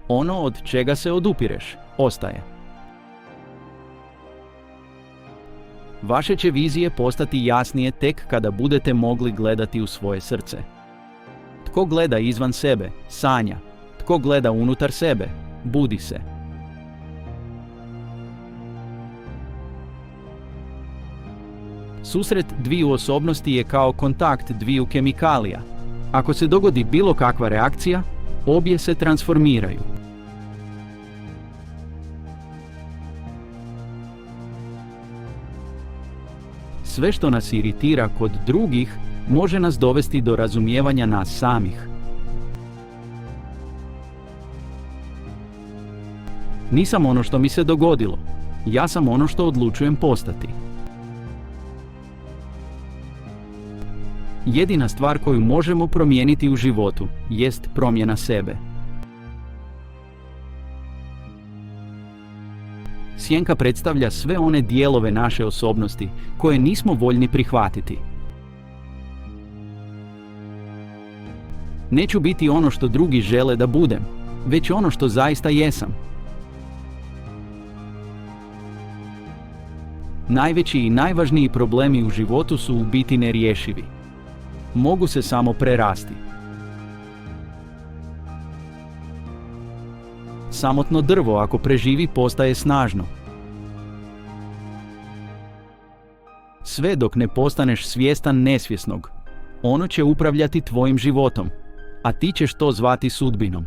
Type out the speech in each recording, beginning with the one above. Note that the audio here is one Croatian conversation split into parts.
Ono od čega se odupireš, ostaje. Vaše će vizije postati jasnije tek kada budete mogli gledati u svoje srce. Tko gleda izvan sebe, sanja. Tko gleda unutar sebe, budi se. Susret dviju osobnosti je kao kontakt dviju kemikalija. Ako se dogodi bilo kakva reakcija, obje se transformiraju. Sve što nas iritira kod drugih može nas dovesti do razumijevanja nas samih. Nisam ono što mi se dogodilo, ja sam ono što odlučujem postati. Jedina stvar koju možemo promijeniti u životu jest promjena sebe. Sjenka predstavlja sve one dijelove naše osobnosti koje nismo voljni prihvatiti. Neću biti ono što drugi žele da budem, već ono što zaista jesam. Najveći i najvažniji problemi u životu su u biti nerješivi. Mogu se samo prerasti. Samotno drvo ako preživi postaje snažno. Sve dok ne postaneš svjestan nesvjesnog, ono će upravljati tvojim životom, a ti ćeš to zvati sudbinom.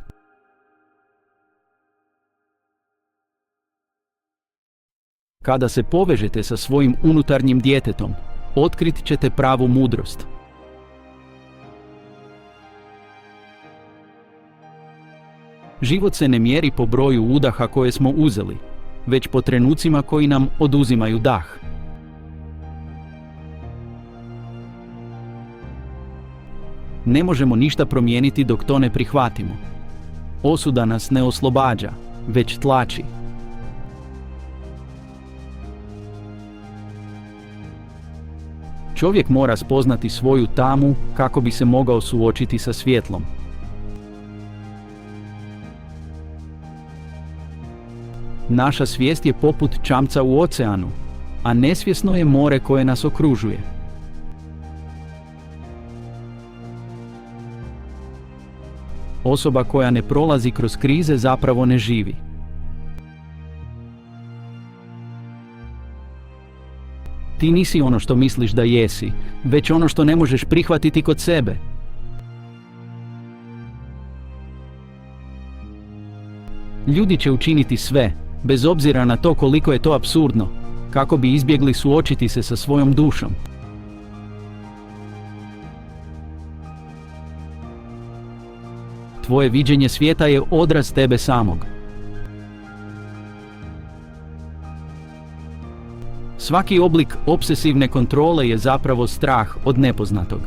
Kada se povežete sa svojim unutarnjim djetetom, otkrit ćete pravu mudrost. Život se ne mjeri po broju udaha koje smo uzeli, već po trenucima koji nam oduzimaju dah. Ne možemo ništa promijeniti dok to ne prihvatimo. Osuda nas ne oslobađa, već tlači. Čovjek mora spoznati svoju tamu kako bi se mogao suočiti sa svjetlom. Naša svijest je poput čamca u oceanu, a nesvjesno je more koje nas okružuje. Osoba koja ne prolazi kroz krize zapravo ne živi. Ti nisi ono što misliš da jesi, već ono što ne možeš prihvatiti kod sebe. Ljudi će učiniti sve, bez obzira na to koliko je to apsurdno, kako bi izbjegli suočiti se sa svojom dušom. Tvoje viđenje svijeta je odraz tebe samog. Svaki oblik obsesivne kontrole je zapravo strah od nepoznatog.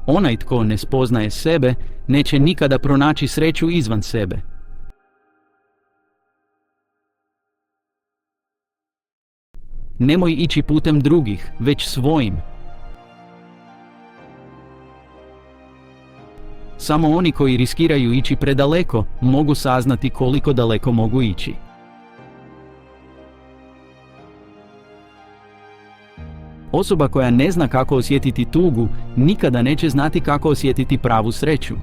Onaj tko ne spoznaje sebe, neće nikada pronaći sreću izvan sebe. Nemoj ići putem drugih, već svojim. Samo oni koji riskiraju ići predaleko, mogu saznati koliko daleko mogu ići. Osoba koja ne zna kako osjetiti tugu, nikada neće znati kako osjetiti pravu sreću.